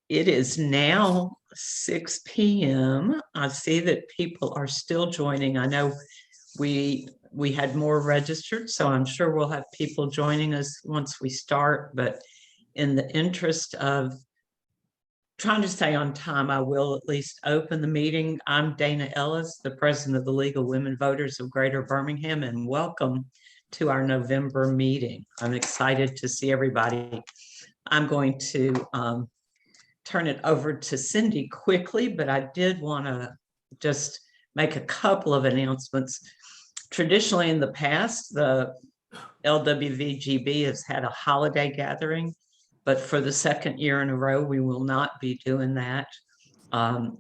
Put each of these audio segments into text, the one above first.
It is now 6 p.m. I see that people are still joining. I know we had more registered, so I'm sure we'll have people joining us once we start. But in the interest of trying to stay on time, I will at least open the meeting. I'm Dana Ellis, the president of the League of Women Voters of Greater Birmingham, and welcome to our November meeting. I'm excited to see everybody. I'm going to turn it over to Cindy quickly, but I did want to just make a couple of announcements. Traditionally in the past, the LWVGB has had a holiday gathering, but for the second year in a row, we will not be doing that. And,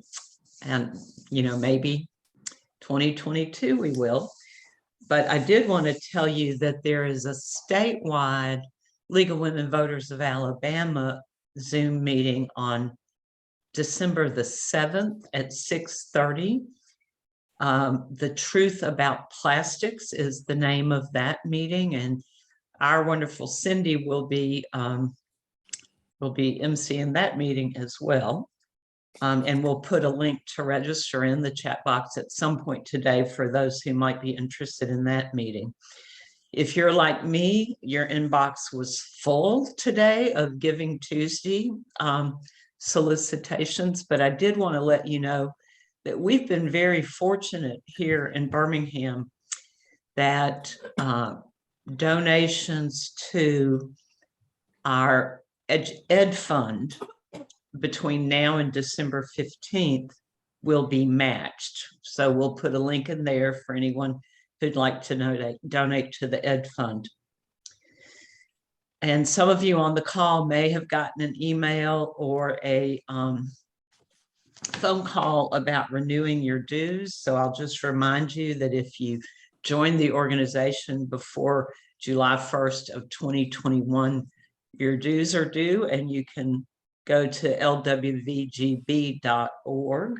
you know, maybe 2022 we will. But I did want to tell you that there is a statewide League of Women Voters of Alabama Zoom meeting on December the 7th at 6:30. The Truth About Plastics is the name of that meeting, and our wonderful Cindy will be emceeing that meeting as well. And we'll put a link to register in the chat box at some point today for those who might be interested in that meeting. If you're like me, your inbox was full today of Giving Tuesday solicitations, but I did want to let you know that we've been very fortunate here in Birmingham that donations to our Ed Fund between now and December 15th will be matched. So we'll put a link in there for anyone who'd like to donate to the Ed Fund. And some of you on the call may have gotten an email or a phone call about renewing your dues. So I'll just remind you that if you join the organization before July 1st of 2021, your dues are due, and you can go to LWVGB.org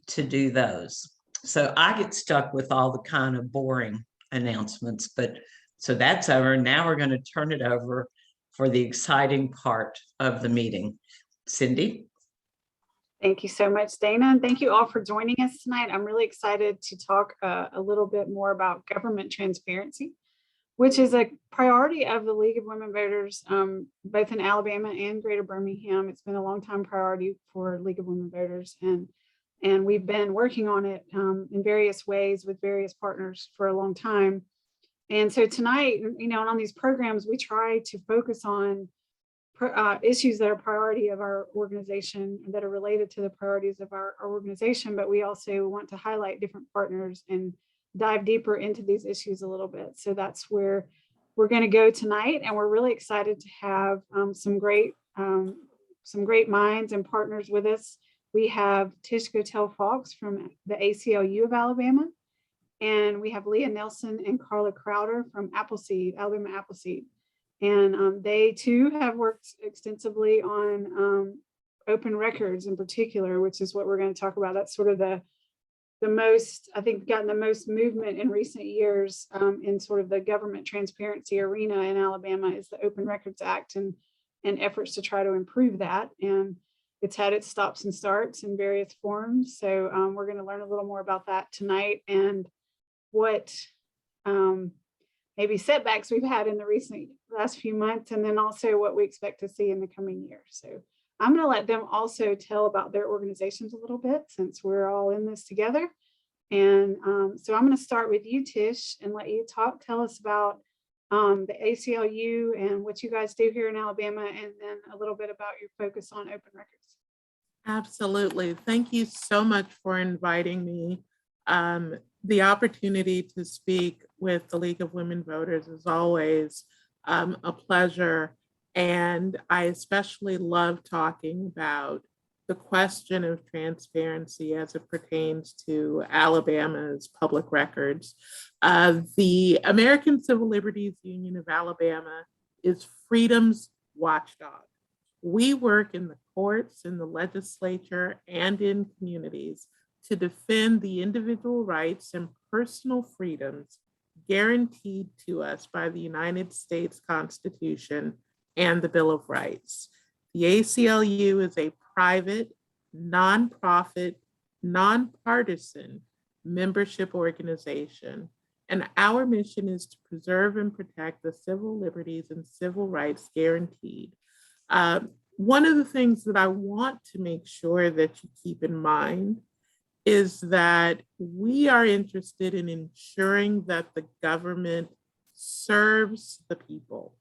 to do those. So I get stuck with all the kind of boring announcements, but so that's over. Now we're going to turn it over for the exciting part of the meeting. Cindy? Thank you so much, Dana, and thank you all for joining us tonight. I'm really excited to talk a little bit more about government transparency, which is a priority of the League of Women Voters, both in Alabama and Greater Birmingham. It's been a long time priority for League of Women Voters, and we've been working on it in various ways with various partners for a long time. And so tonight, you know, on these programs, we try to focus on issues that are priority of our organization, that are related to the priorities of our organization, but we also want to highlight different partners and dive deeper into these issues a little bit. So that's where we're going to go tonight, and we're really excited to have some great minds and partners with us. We have Tish Gotell Faulks from the ACLU of Alabama, and we have Leah Nelson and Carla Crowder from Appleseed, Alabama Appleseed. And they too have worked extensively on open records in particular, which is what we're going to talk about. That's sort of the most, I think, gotten the most movement in recent years in sort of the government transparency arena in Alabama is the Open Records Act and efforts to try to improve that. And it's had its stops and starts in various forms. So we're going to learn a little more about that tonight, and what maybe setbacks we've had in the last few months, and then also what we expect to see in the coming year. So I'm going to let them also tell about their organizations a little bit, since we're all in this together. And so I'm going to start with you, Tish, and let you tell us about the ACLU and what you guys do here in Alabama, and then a little bit about your focus on open records. Absolutely. Thank you so much for inviting me. The opportunity to speak with the League of Women Voters is always a pleasure. And I especially love talking about the question of transparency as it pertains to Alabama's public records. The American Civil Liberties Union of Alabama is freedom's watchdog. We work in the courts, in the legislature, and in communities to defend the individual rights and personal freedoms guaranteed to us by the United States Constitution and the Bill of Rights. The ACLU is a private, nonprofit, nonpartisan membership organization. And our mission is to preserve and protect the civil liberties and civil rights guaranteed. One of the things that I want to make sure that you keep in mind is that we are interested in ensuring that the government serves the people.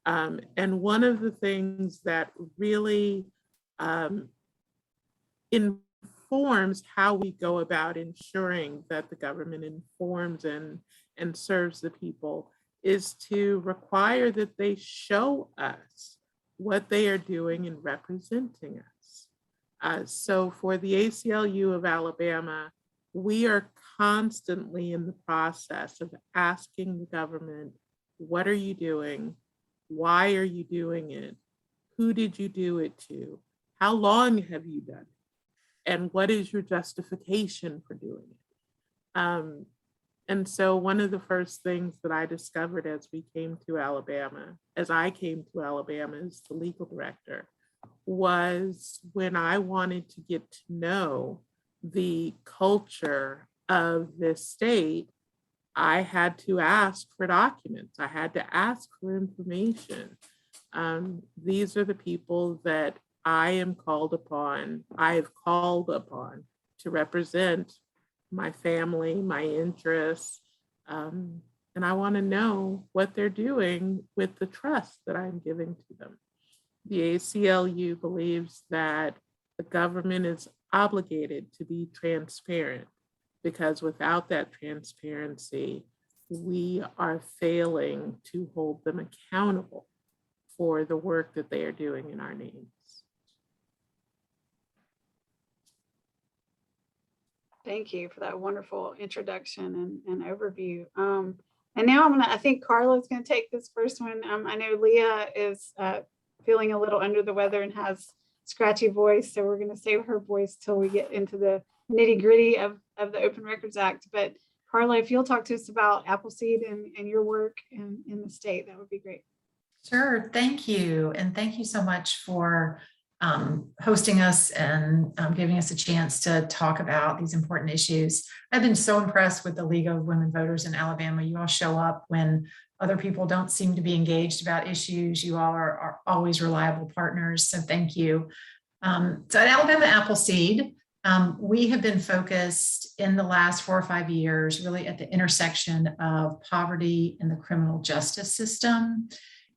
And one of the things that really informs how we go about ensuring that the government informs and serves the people is to require that they show us what they are doing in representing us. So for the ACLU of Alabama, we are constantly in the process of asking the government, what are you doing? Why are you doing it? Who did you do it to? How long have you done it? And what is your justification for doing it? And so one of the first things that I discovered as I came to Alabama as the legal director, was when I wanted to get to know the culture of this state, I had to ask for documents. I had to ask for information. These are the people that I have called upon to represent my family, my interests, and I want to know what they're doing with the trust that I'm giving to them. The ACLU believes that the government is obligated to be transparent, because without that transparency, we are failing to hold them accountable for the work that they are doing in our names. Thank you for that wonderful introduction and overview. And now I think Carla is going to take this first one. I know Leah is feeling a little under the weather and has scratchy voice, so we're going to save her voice till we get into the nitty gritty of the Open Records Act. But Carla, if you'll talk to us about Appleseed and your work in the state, that would be great. Sure, thank you. And thank you so much for hosting us and giving us a chance to talk about these important issues. I've been so impressed with the League of Women Voters in Alabama. You all show up when other people don't seem to be engaged about issues. You all are always reliable partners, so thank you. So at Alabama Appleseed, we have been focused in the last 4 or 5 years really at the intersection of poverty and the criminal justice system.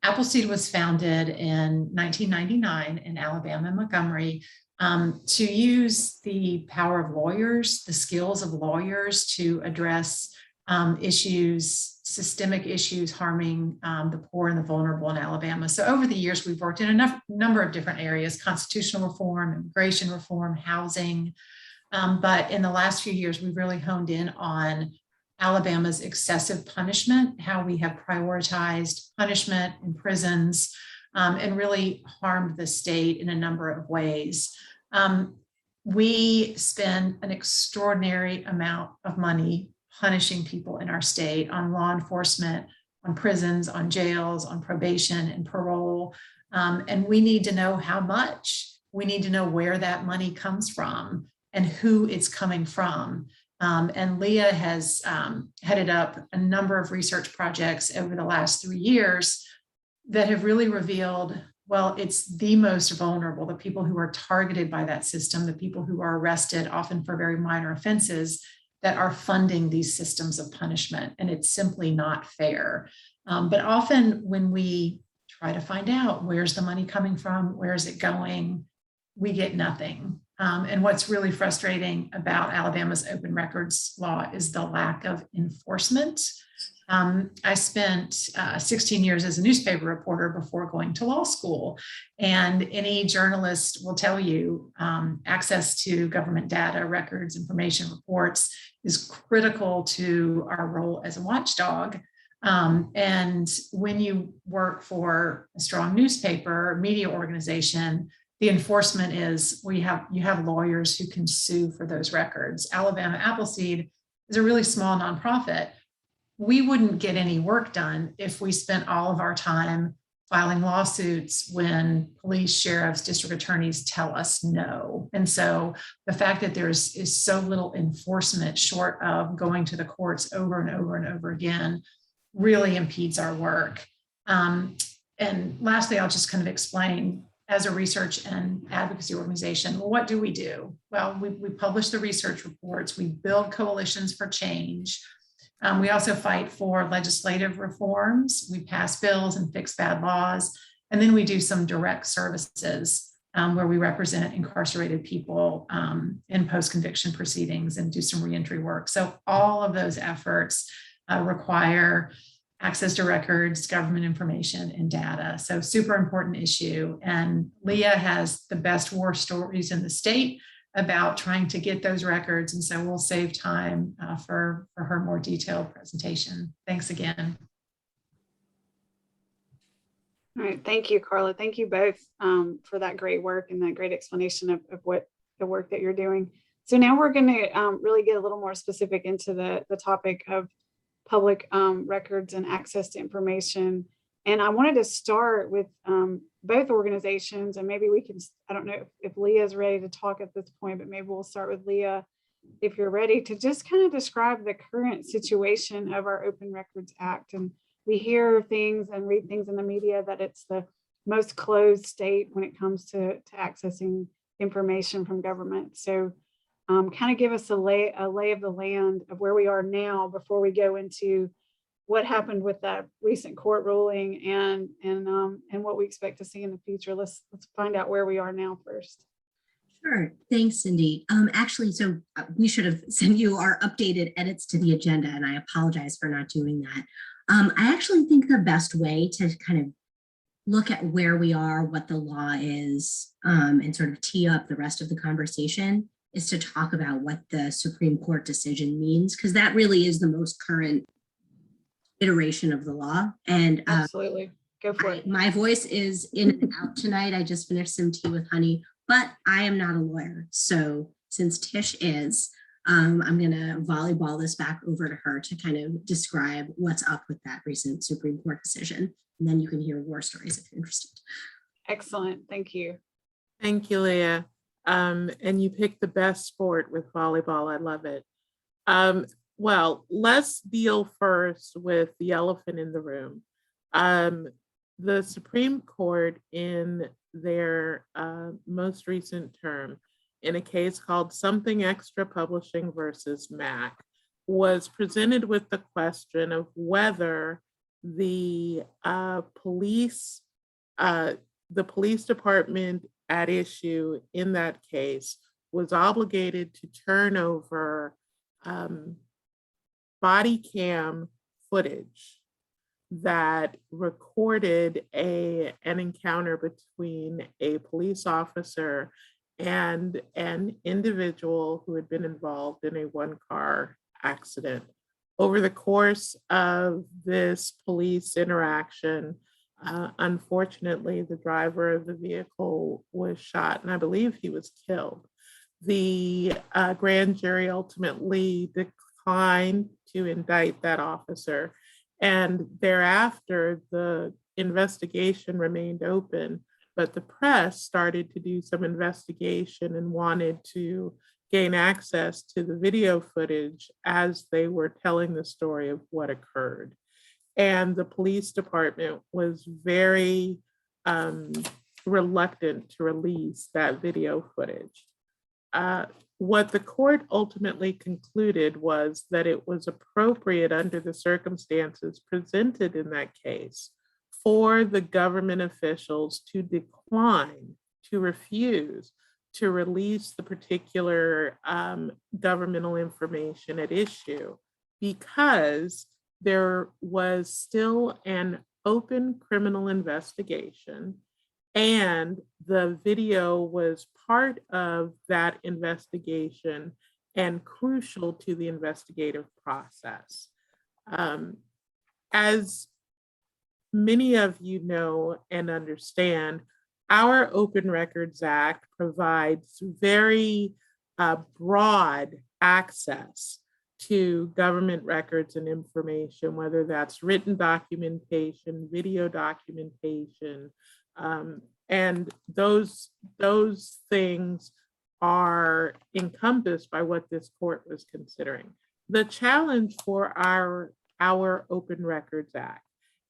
Appleseed was founded in 1999 in Alabama and Montgomery to use the power of lawyers, the skills of lawyers to address issues, systemic issues harming the poor and the vulnerable in Alabama. So over the years, we've worked in a number of different areas: constitutional reform, immigration reform, housing. But in the last few years, we've really honed in on Alabama's excessive punishment, how we have prioritized punishment in prisons and really harmed the state in a number of ways. We spend an extraordinary amount of money punishing people in our state on law enforcement, on prisons, on jails, on probation and parole. And we need to know how much. We need to know where that money comes from and who it's coming from. And Leah has headed up a number of research projects over the last 3 years that have really revealed, well, it's the most vulnerable, the people who are targeted by that system, the people who are arrested, often for very minor offenses, that are funding these systems of punishment. And it's simply not fair. But often when we try to find out where's the money coming from, where is it going, we get nothing. And what's really frustrating about Alabama's open records law is the lack of enforcement. I spent 16 years as a newspaper reporter before going to law school. And any journalist will tell you access to government data, records, information, reports is critical to our role as a watchdog. And when you work for a strong newspaper, media organization, the enforcement is you have lawyers who can sue for those records. Alabama Appleseed is a really small nonprofit. We wouldn't get any work done if we spent all of our time filing lawsuits when police, sheriffs, district attorneys tell us no. And so the fact that is so little enforcement short of going to the courts over and over and over again really impedes our work. And lastly, I'll just kind of explain, as a research and advocacy organization, well, what do we do? Well, we publish the research reports, we build coalitions for change. We also fight for legislative reforms. We pass bills and fix bad laws. And then we do some direct services where we represent incarcerated people in post-conviction proceedings and do some reentry work. So all of those efforts require access to records, government information, and data. So super important issue. And Leah has the best war stories in the state about trying to get those records. And so we'll save time for her more detailed presentation. Thanks again. All right, thank you, Carla. Thank you both for that great work and that great explanation of what the work that you're doing. So now we're going to really get a little more specific into the topic of public records and access to information. And I wanted to start with both organizations, and maybe we can, I don't know if Leah is ready to talk at this point, but maybe we'll start with Leah, if you're ready, to just kind of describe the current situation of our Open Records Act. And we hear things and read things in the media that it's the most closed state when it comes to accessing information from government. So kind of give us a lay of the land of where we are now before we go into what happened with that recent court ruling and what we expect to see in the future. Let's find out where we are now first. Sure. Thanks, Cindy. Actually, so we should have sent you our updated edits to the agenda, and I apologize for not doing that. I actually think the best way to kind of look at where we are, what the law is, and sort of tee up the rest of the conversation is to talk about what the Supreme Court decision means, because that really is the most current iteration of the law. And absolutely, go for it. My voice is in and out tonight. I just finished some tea with honey, but I am not a lawyer. So since Tish is, I'm going to volleyball this back over to her to kind of describe what's up with that recent Supreme Court decision. And then you can hear war stories if you're interested. Excellent. Thank you. Thank you, Leah. And you picked the best sport with volleyball. I love it. Well, let's deal first with the elephant in the room. The Supreme Court, in their most recent term, in a case called Something Extra Publishing versus Mac, was presented with the question of whether the police department at issue in that case was obligated to turn over body cam footage that recorded an encounter between a police officer and an individual who had been involved in a one-car accident. Over the course of this police interaction, unfortunately, the driver of the vehicle was shot, and I believe he was killed. The grand jury ultimately declined to indict that officer, and thereafter, the investigation remained open, but the press started to do some investigation and wanted to gain access to the video footage as they were telling the story of what occurred. And the police department was very reluctant to release that video footage. What the court ultimately concluded was that it was appropriate under the circumstances presented in that case for the government officials to decline, to refuse to release the particular governmental information at issue, because there was still an open criminal investigation, and the video was part of that investigation and crucial to the investigative process. As many of you know and understand, our Open Records Act provides very broad access to government records and information, whether that's written documentation, video documentation, and those things are encompassed by what this court was considering. The challenge for our Open Records Act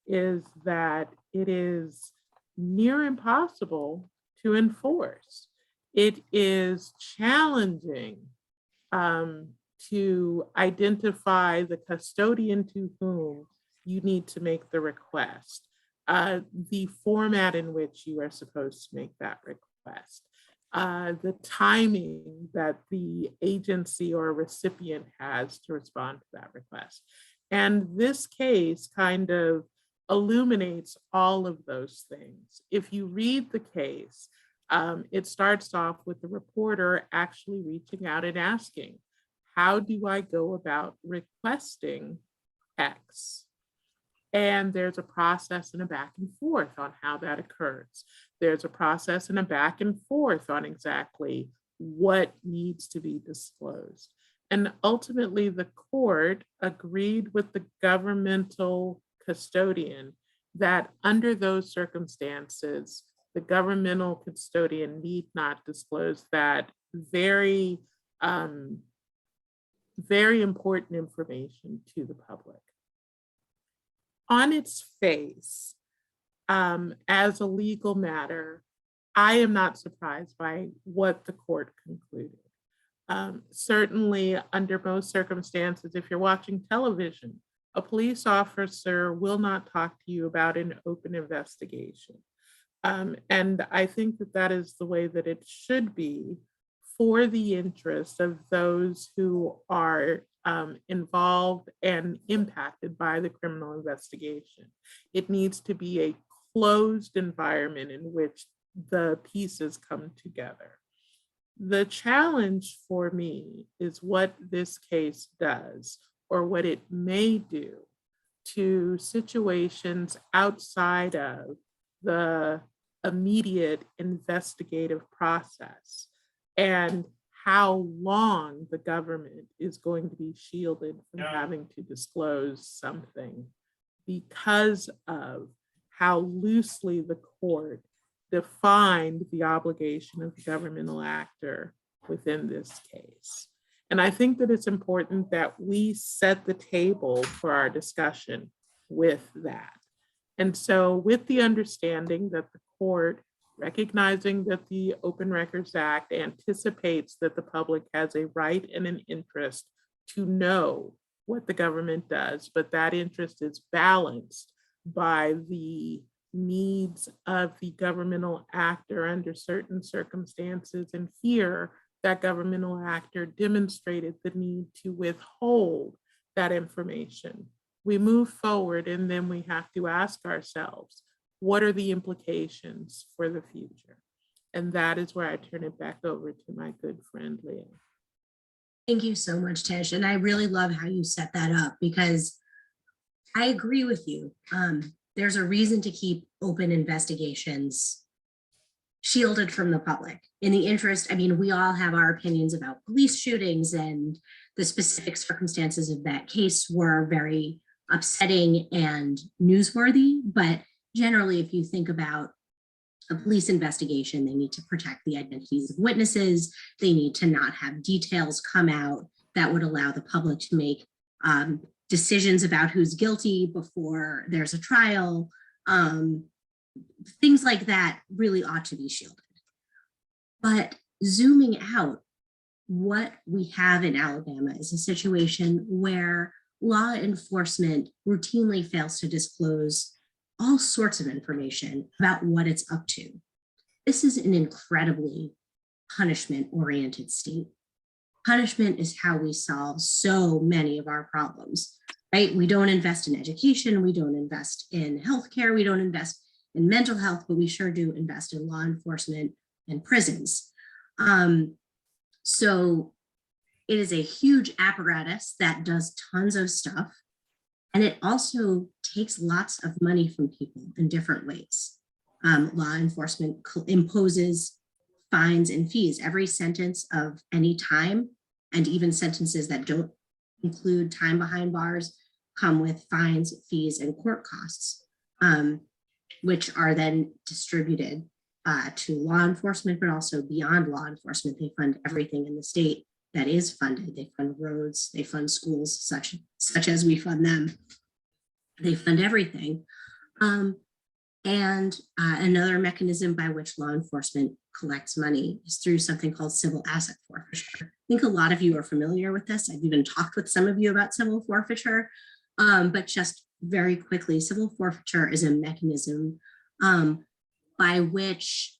is that it is near impossible to enforce. It is challenging to identify the custodian to whom you need to make the request, the format in which you are supposed to make that request, the timing that the agency or recipient has to respond to that request. And this case kind of illuminates all of those things. If you read the case, it starts off with the reporter actually reaching out and asking, how do I go about requesting X? And there's a process and a back and forth on how that occurs. There's a process and a back and forth on exactly what needs to be disclosed. And ultimately, the court agreed with the governmental custodian that under those circumstances, the governmental custodian need not disclose that very, very important information to the public. On its face, as a legal matter, I am not surprised by what the court concluded. Certainly, under most circumstances, if you're watching television, a police officer will not talk to you about an open investigation. And I think that that is the way that it should be for the interest of those who are involved and impacted by the criminal investigation. It needs to be a closed environment in which the pieces come together. The challenge for me is what this case does, or what it may do, to situations outside of the immediate investigative process, and how long the government is going to be shielded from having to disclose something because of how loosely the court defined the obligation of the governmental actor within this case. And I think that it's important that we set the table for our discussion with that. And so with the understanding that the court, recognizing that the Open Records Act anticipates that the public has a right and an interest to know what the government does, but that interest is balanced by the needs of the governmental actor under certain circumstances. And here, that governmental actor demonstrated the need to withhold that information. We move forward, and then we have to ask ourselves, what are the implications for the future? And that is where I turn it back over to my good friend, Leah. Thank you so much, Tish. And I really love how you set that up, because I agree with you. There's a reason to keep open investigations shielded from the public. In the interest, I mean, we all have our opinions about police shootings, and the specific circumstances of that case were very upsetting and newsworthy. But generally, if you think about a police investigation, they need to protect the identities of witnesses. They need to not have details come out that would allow the public to make decisions about who's guilty before there's a trial. Things like that really ought to be shielded. But zooming out, what we have in Alabama is a situation where law enforcement routinely fails to disclose all sorts of information about what it's up to. This is an incredibly punishment-oriented state. Punishment is how we solve so many of our problems, right? We don't invest in education, we don't invest in healthcare, we don't invest in mental health, but we sure do invest in law enforcement and prisons. So it is a huge apparatus that does tons of stuff. And it also takes lots of money from people in different ways. Law enforcement imposes fines and fees. Every sentence of any time, and even sentences that don't include time behind bars, come with fines, fees, and court costs, which are then distributed to law enforcement, but also beyond law enforcement. They fund everything in the state that is funded. They fund roads, they fund schools, such as we fund them. They fund everything. And another mechanism by which law enforcement collects money is through something called civil asset forfeiture. I think a lot of you are familiar with this. I've even talked with some of you about civil forfeiture, but just very quickly, civil forfeiture is a mechanism by which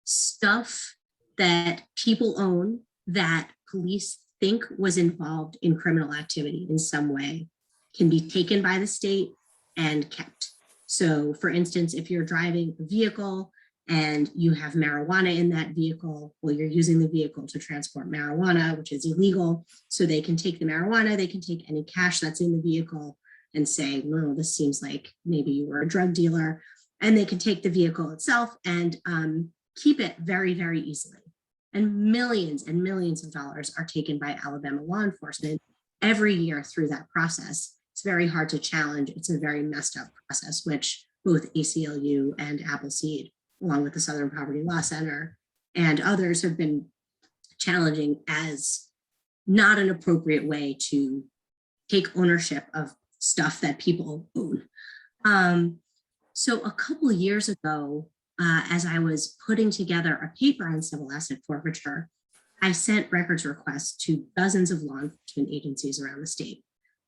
stuff that people own that police think was involved in criminal activity in some way can be taken by the state and kept. So for instance, if you're driving a vehicle and you have marijuana in that vehicle, well, you're using the vehicle to transport marijuana, which is illegal. So they can take the marijuana, they can take any cash that's in the vehicle and say, no, this seems like maybe you were a drug dealer. And they can take the vehicle itself and keep it very, very easily. And millions of dollars are taken by Alabama law enforcement every year through that process. It's very hard to challenge. It's a very messed up process, which both ACLU and Appleseed, along with the Southern Poverty Law Center and others, have been challenging as not an appropriate way to take ownership of stuff that people own. So a couple of years ago, as I was putting together a paper on civil asset forfeiture, I sent records requests to dozens of law enforcement agencies around the state,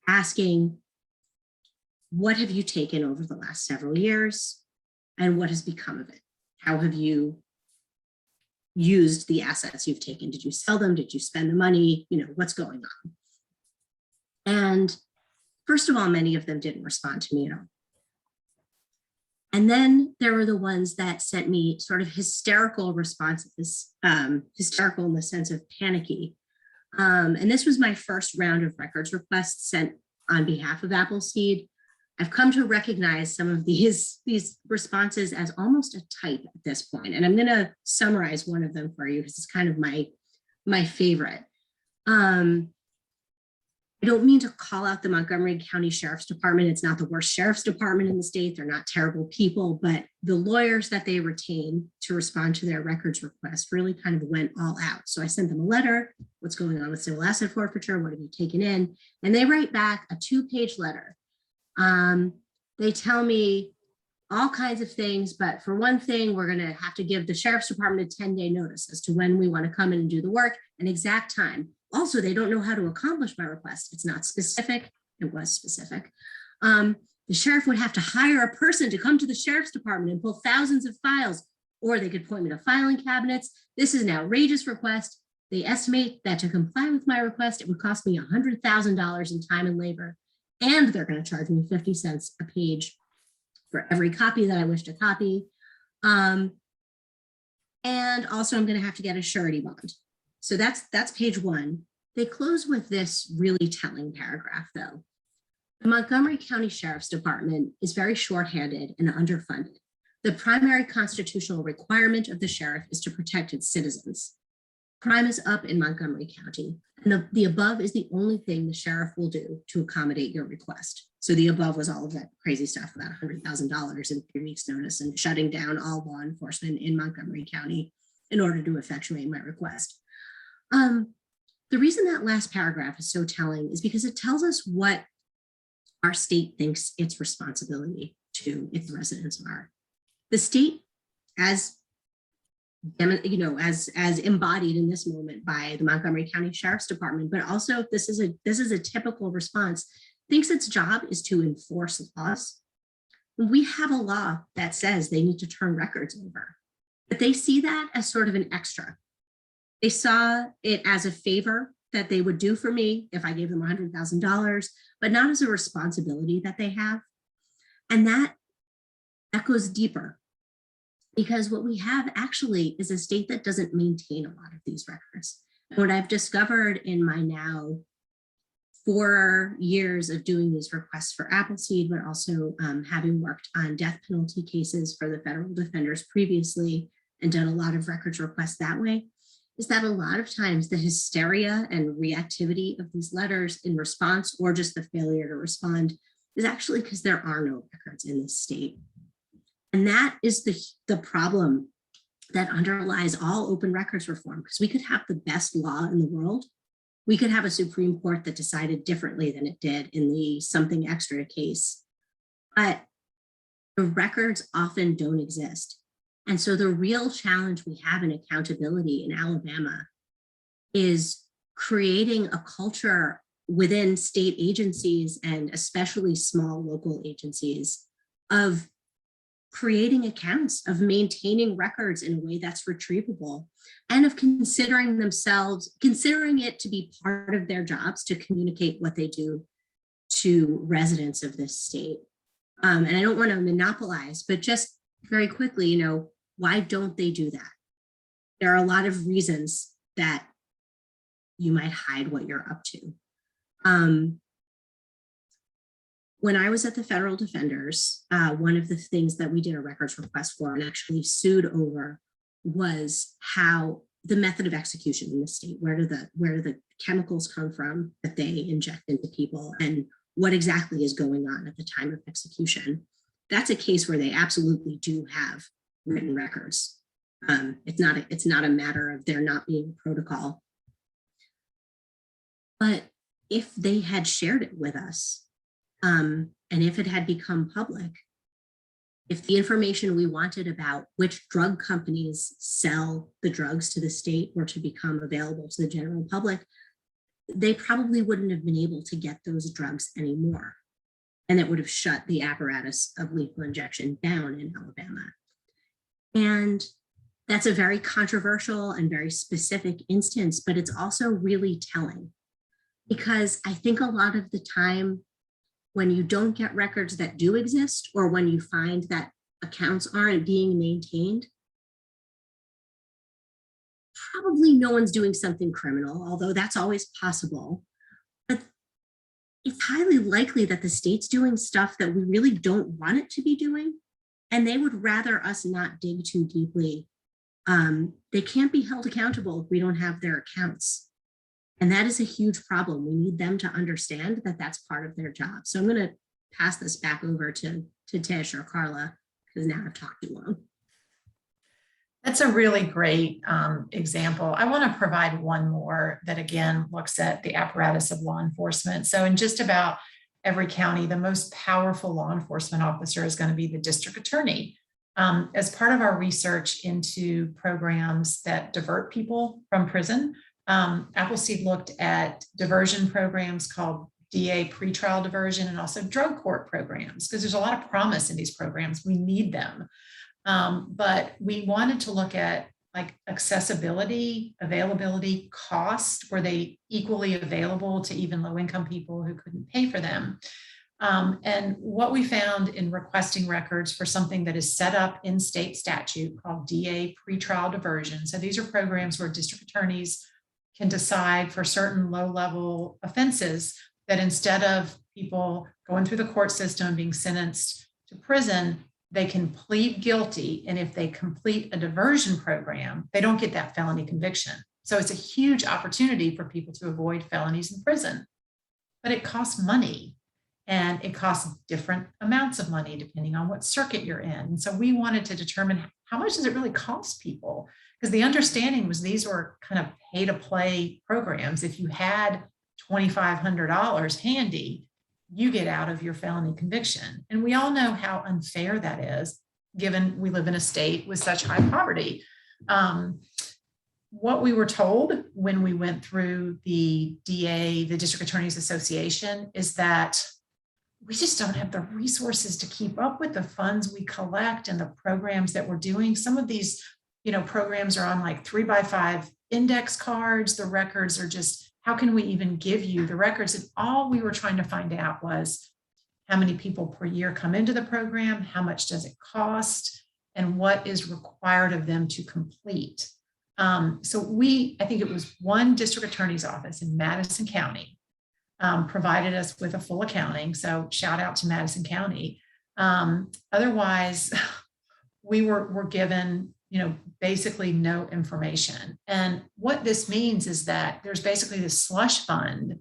asking, what have you taken over the last several years and what has become of it? How have you used the assets you've taken? Did you sell them? Did you spend the money? You know, what's going on? And first of all, many of them didn't respond to me at all. And then there were the ones that sent me sort of hysterical responses, hysterical in the sense of panicky. And this was my first round of records requests sent on behalf of Appleseed. I've come to recognize some of these responses as almost a type at this point. And I'm going to summarize one of them for you because it's kind of my favorite. I don't mean to call out the Montgomery County Sheriff's Department. It's not the worst sheriff's department in the state. They're not terrible people, but the lawyers that they retain to respond to their records request really kind of went all out. So I sent them a letter, what's going on with civil asset forfeiture, what have you taken in? And they write back a 2-page letter. They tell me all kinds of things, but for one thing, we're gonna have to give the Sheriff's Department a 10-day notice as to when we wanna come in and do the work, an exact time. Also, they don't know how to accomplish my request. It's not specific. It was specific. The sheriff would have to hire a person to come to the Sheriff's Department and pull thousands of files, or they could point me to filing cabinets. This is an outrageous request. They estimate that to comply with my request, it would cost me $100,000 in time and labor, and they're going to charge me 50 cents a page for every copy that I wish to copy. And also, I'm going to have to get a surety bond. So that's page 1. They close with this really telling paragraph, though. The Montgomery County Sheriff's Department is very shorthanded and underfunded. The primary constitutional requirement of the sheriff is to protect its citizens. Crime is up in Montgomery County, and the above is the only thing the sheriff will do to accommodate your request. So the above was all of that crazy stuff about $100,000 in 3 weeks notice and shutting down all law enforcement in Montgomery County in order to effectuate my request. The reason that last paragraph is so telling is because it tells us what our state thinks its responsibility to its residents are. The state, as embodied in this moment by the Montgomery County Sheriff's Department, but also this is a typical response, thinks its job is to enforce laws. We have a law that says they need to turn records over, but they see that as sort of an extra. They saw it as a favor that they would do for me if I gave them $100,000, but not as a responsibility that they have. And that goes deeper, because what we have actually is a state that doesn't maintain a lot of these records. And what I've discovered in my now 4 years of doing these requests for Appleseed, but also having worked on death penalty cases for the federal defenders previously and done a lot of records requests that way, is that a lot of times the hysteria and reactivity of these letters in response, or just the failure to respond, is actually because there are no records in this state. And that is the problem that underlies all open records reform, because we could have the best law in the world. We could have a Supreme Court that decided differently than it did in the something extra case, but the records often don't exist. And so the real challenge we have in accountability in Alabama is creating a culture within state agencies, and especially small local agencies, of creating accounts, of maintaining records in a way that's retrievable, and of considering it to be part of their jobs to communicate what they do to residents of this state. And I don't want to monopolize, but just very quickly, why don't they do that? There are a lot of reasons that you might hide what you're up to. When I was at the federal defenders, one of the things that we did a records request for and actually sued over was how the method of execution in the state, where do the chemicals come from that they inject into people, and what exactly is going on at the time of execution. That's a case where they absolutely do have written records. It's not a matter of there not being protocol. But if they had shared it with us, and if it had become public, if the information we wanted about which drug companies sell the drugs to the state were to become available to the general public, they probably wouldn't have been able to get those drugs anymore. And it would have shut the apparatus of lethal injection down in Alabama. And that's a very controversial and very specific instance, but it's also really telling, because I think a lot of the time when you don't get records that do exist, or when you find that accounts aren't being maintained, probably no one's doing something criminal, although that's always possible. But it's highly likely that the state's doing stuff that we really don't want it to be doing, and they would rather us not dig too deeply. They can't be held accountable if we don't have their accounts. And that is a huge problem. We need them to understand that that's part of their job. So I'm going to pass this back over to Tish or Carla, because now I've talked too long. That's a really great example. I want to provide one more that again looks at the apparatus of law enforcement. So in just about every county, the most powerful law enforcement officer is going to be the district attorney. As part of our research into programs that divert people from prison, Appleseed looked at diversion programs called DA pretrial diversion, and also drug court programs, because there's a lot of promise in these programs. We need them. But we wanted to look at like accessibility, availability, cost. Were they equally available to even low-income people who couldn't pay for them? And what we found in requesting records for something that is set up in state statute called DA pretrial diversion. So these are programs where district attorneys can decide for certain low-level offenses that instead of people going through the court system and being sentenced to prison, they can plead guilty. And if they complete a diversion program, they don't get that felony conviction. So it's a huge opportunity for people to avoid felonies in prison. But it costs money, and it costs different amounts of money depending on what circuit you're in. And so we wanted to determine how much does it really cost people? Because the understanding was these were kind of pay to play programs. If you had $2,500 handy, you get out of your felony conviction. And we all know how unfair that is, given we live in a state with such high poverty. What we were told when we went through the DA, the District Attorneys Association, is that we just don't have the resources to keep up with the funds we collect and the programs that we're doing. Some of these, programs are on like 3x5 index cards. The records are just, how can we even give you the records? And all we were trying to find out was how many people per year come into the program, how much does it cost, and what is required of them to complete. So I think it was one district attorney's office in Madison County provided us with a full accounting. So shout out to Madison County. Otherwise, we were given, basically no information. And what this means is that there's basically this slush fund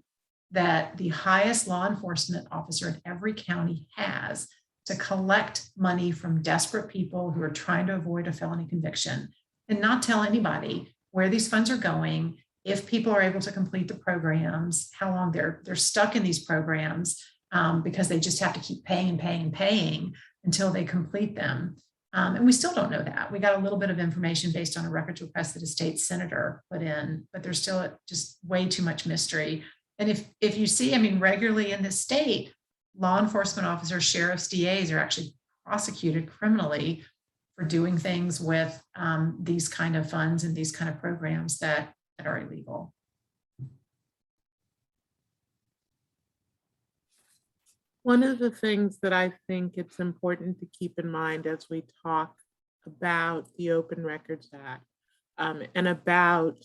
that the highest law enforcement officer in every county has to collect money from desperate people who are trying to avoid a felony conviction and not tell anybody where these funds are going, if people are able to complete the programs, how long they're stuck in these programs because they just have to keep paying and paying and paying until they complete them. And we still don't know that. We got a little bit of information based on a records request that a state senator put in, but there's still just way too much mystery. And if you see, regularly in this state, law enforcement officers, sheriffs, DAs are actually prosecuted criminally for doing things with these kind of funds and these kind of programs that are illegal. One of the things that I think it's important to keep in mind as we talk about the Open Records Act and about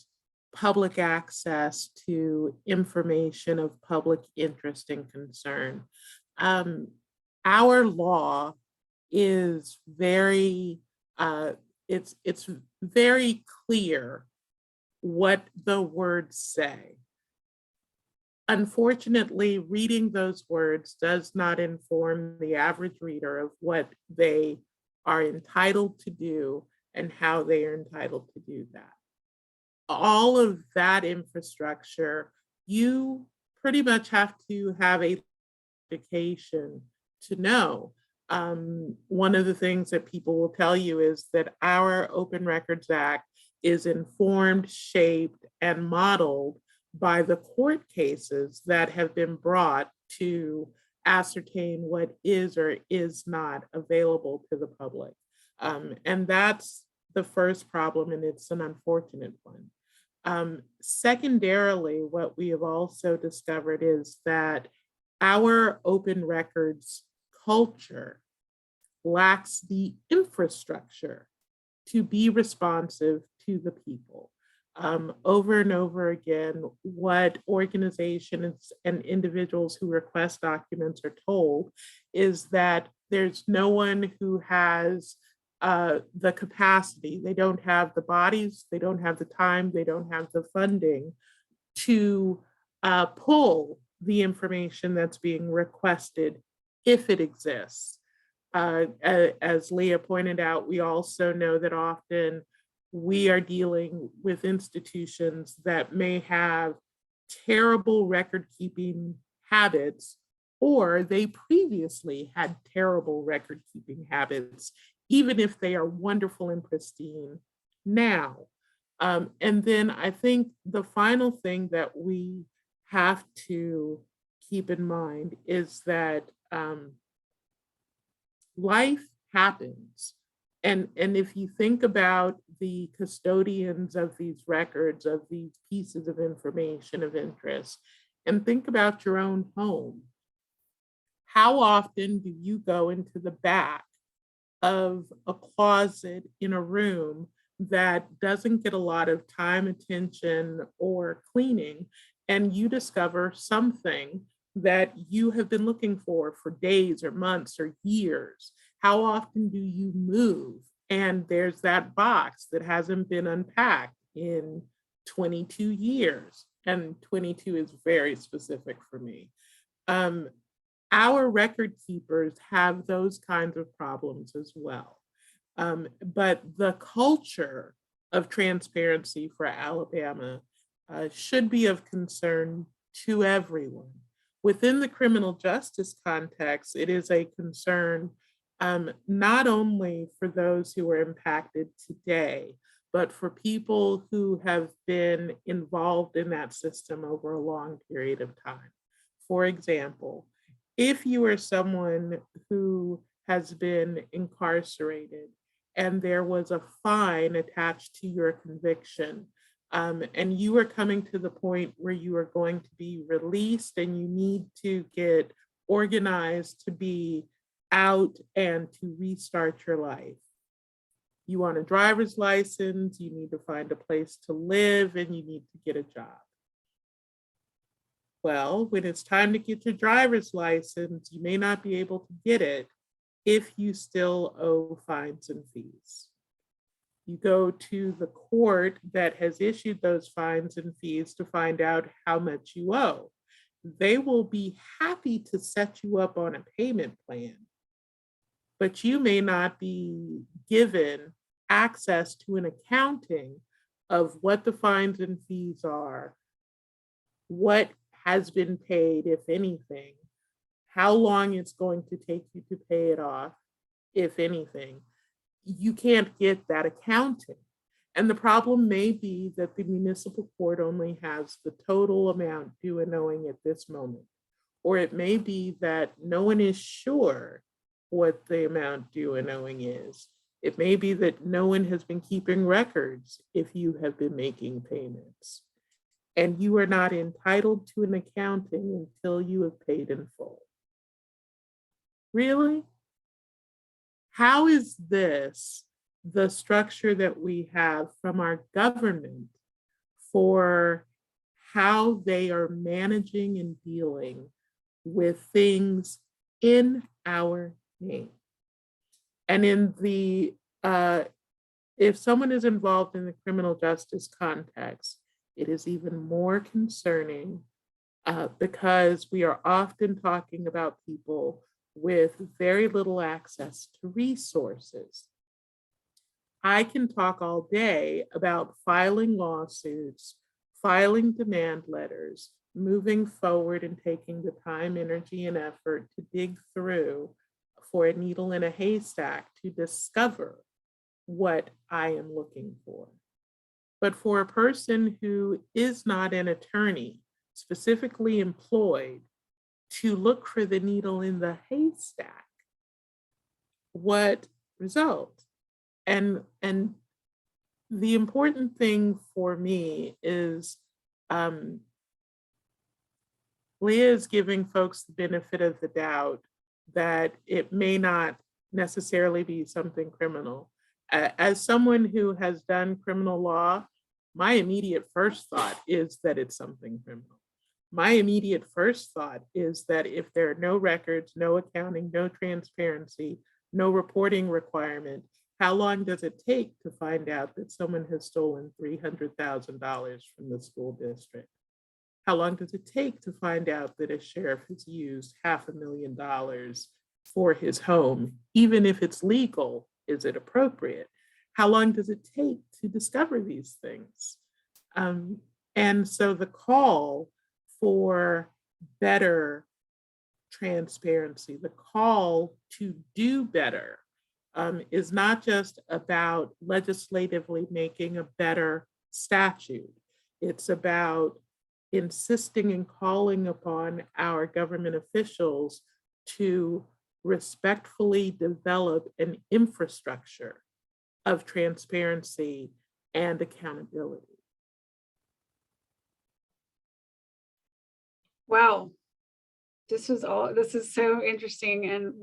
public access to information of public interest and concern. Our law is very, it's very clear what the words say. Unfortunately, reading those words does not inform the average reader of what they are entitled to do and how they are entitled to do that. All of that infrastructure, you pretty much have to have a education to know. One of the things that people will tell you is that our Open Records Act is informed, shaped, and modeled by the court cases that have been brought to ascertain what is or is not available to the public. And that's the first problem, and it's an unfortunate one. Secondarily, what we have also discovered is that our open records culture lacks the infrastructure to be responsive to the people. Over and over again, what organizations and individuals who request documents are told is that there's no one who has the capacity, they don't have the bodies, they don't have the time, they don't have the funding to pull the information that's being requested if it exists. As Leah pointed out, we also know that often we are dealing with institutions that may have terrible record-keeping habits, or they previously had terrible record-keeping habits, even if they are wonderful and pristine now. And then I think the final thing that we have to keep in mind is that life happens. And if you think about the custodians of these records, of these pieces of information of interest, and think about your own home, how often do you go into the back of a closet in a room that doesn't get a lot of time, attention, or cleaning, and you discover something that you have been looking for days or months or years? How often do you move and there's that box that hasn't been unpacked in 22 years? And 22 is very specific for me. Our record keepers have those kinds of problems as well. But the culture of transparency for Alabama should be of concern to everyone. Within the criminal justice context, it is a concern not only for those who are impacted today, but for people who have been involved in that system over a long period of time. For example, if you are someone who has been incarcerated and there was a fine attached to your conviction, and you are coming to the point where you are going to be released and you need to get organized to be out and to restart your life. You want a driver's license, you need to find a place to live, and you need to get a job. Well, when it's time to get your driver's license, you may not be able to get it if you still owe fines and fees. You go to the court that has issued those fines and fees to find out how much you owe. They will be happy to set you up on a payment plan, but you may not be given access to an accounting of what the fines and fees are, what has been paid, if anything, how long it's going to take you to pay it off, if anything. You can't get that accounting. And the problem may be that the municipal court only has the total amount due and owing at this moment. Or it may be that no one is sure what the amount due and owing is. It may be that no one has been keeping records if you have been making payments. And you are not entitled to an accounting until you have paid in full. Really? How is this the structure that we have from our government for how they are managing and dealing with things in our name? And in the, if someone is involved in the criminal justice context, it is even more concerning because we are often talking about people with very little access to resources. I can talk all day about filing lawsuits, filing demand letters, moving forward and taking the time, energy, and effort to dig through for a needle in a haystack to discover what I am looking for. But for a person who is not an attorney, specifically employed to look for the needle in the haystack, what result? And the important thing for me is Leah is giving folks the benefit of the doubt that it may not necessarily be something criminal. As someone who has done criminal law, my immediate first thought is that it's something criminal. My immediate first thought is that if there are no records, no accounting, no transparency, no reporting requirement, how long does it take to find out that someone has stolen $300,000 from the school district? How long does it take to find out that a sheriff has used $500,000 for his home? Even if it's legal, is it appropriate? How long does it take to discover these things? And so the call for better transparency, the call to do better is not just about legislatively making a better statute. It's about insisting and calling upon our government officials to respectfully develop an infrastructure of transparency and accountability. Wow, this is so interesting and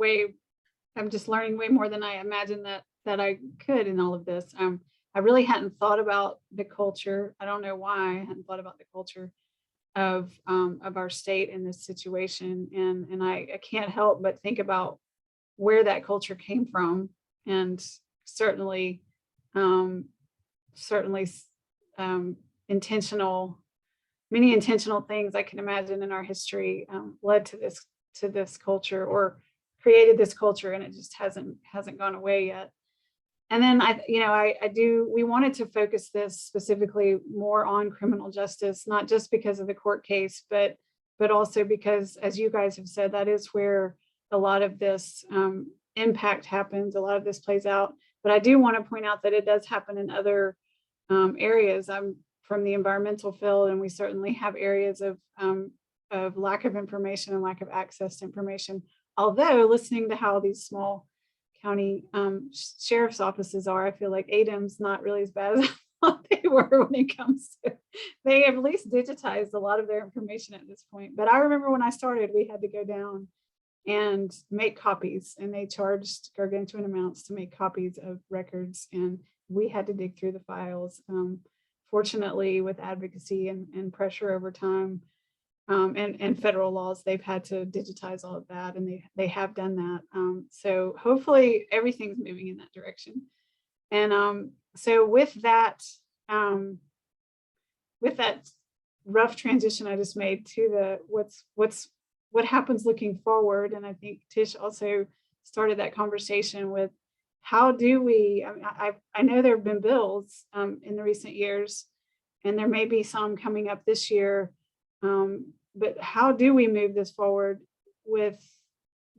I'm just learning way more than I imagined that I could in all of this. I really hadn't thought about the culture. I don't know why I hadn't thought about the culture of our state in this situation. And I can't help but think about where that culture came from, and certainly many intentional things I can imagine in our history led to this culture or created this culture, and it just hasn't gone away yet. And then we wanted to focus this specifically more on criminal justice, not just because of the court case, but also because, as you guys have said, that is where a lot of this impact happens, a lot of this plays out. But I do want to point out that it does happen in other areas. I'm from the environmental field, and we certainly have areas of lack of information and lack of access to information. Although listening to how these small county sheriff's offices are, I feel like ADEM's not really as bad as I thought they were when it comes to, they have at least digitized a lot of their information at this point. But I remember when I started, we had to go down and make copies, and they charged gargantuan amounts to make copies of records, and we had to dig through the files. Fortunately, with advocacy and pressure over time, and federal laws, they've had to digitize all of that, and they have done that. So hopefully everything's moving in that direction. And So with that rough transition I just made to the what happens looking forward, and I think Tish also started that conversation with how do we, I know there have been bills in the recent years, and there may be some coming up this year, but how do we move this forward with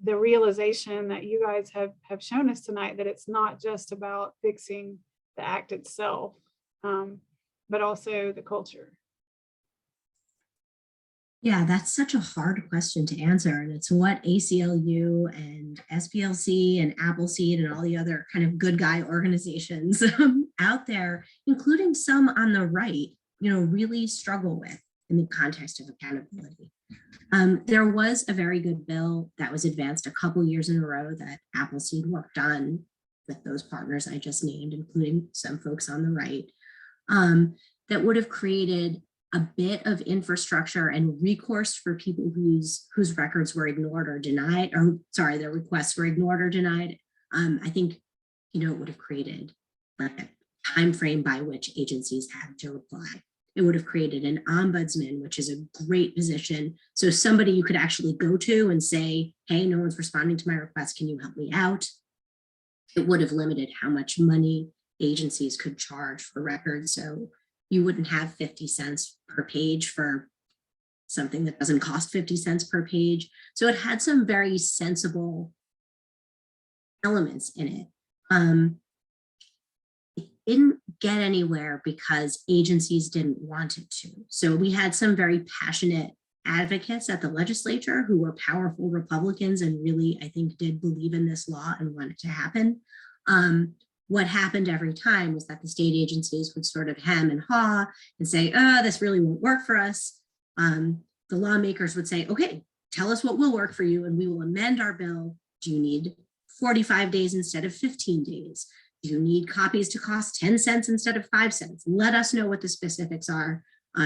the realization that you guys have shown us tonight, that it's not just about fixing the act itself, but also the culture? Yeah, that's such a hard question to answer. And it's what ACLU and SPLC and Appleseed and all the other kind of good guy organizations out there, including some on the right, really struggle with in the context of accountability. There was a very good bill that was advanced a couple years in a row that Appleseed worked on with those partners I just named, including some folks on the right, that would have created a bit of infrastructure and recourse for people whose records were ignored or denied, or sorry, their requests were ignored or denied. I think, it would have created like a time frame by which agencies had to reply. It would have created an ombudsman, which is a great position. So somebody you could actually go to and say, hey, no one's responding to my request. Can you help me out? It would have limited how much money agencies could charge for records. So you wouldn't have 50 cents per page for something that doesn't cost 50 cents per page. So it had some very sensible elements in it. It didn't get anywhere because agencies didn't want it to. So we had some very passionate advocates at the legislature who were powerful Republicans and really, I think, did believe in this law and want it to happen. What happened every time was that the state agencies would sort of hem and haw and say, oh, this really won't work for us. The lawmakers would say, okay, tell us what will work for you and we will amend our bill. Do you need 45 days instead of 15 days? Do you need copies to cost 10 cents instead of 5 cents? Let us know what the specifics are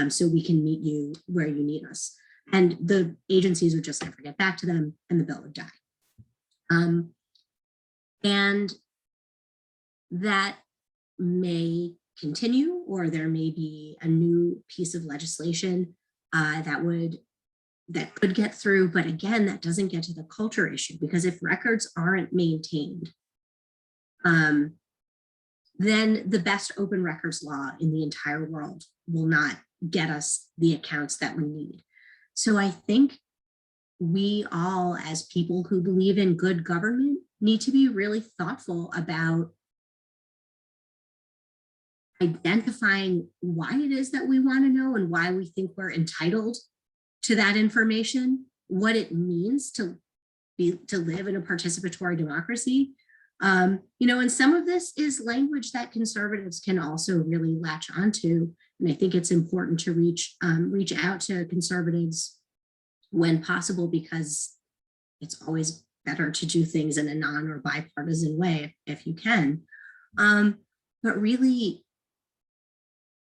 so we can meet you where you need us. And the agencies would just never get back to them and the bill would die. And that may continue, or there may be a new piece of legislation that could get through. But again, that doesn't get to the culture issue, because if records aren't maintained, then the best open records law in the entire world will not get us the accounts that we need. So I think we all, as people who believe in good government, need to be really thoughtful about identifying why it is that we want to know and why we think we're entitled to that information, what it means to live in a participatory democracy. And some of this is language that conservatives can also really latch onto. And I think it's important to reach out to conservatives when possible, because it's always better to do things in a non or bipartisan way if you can. But really,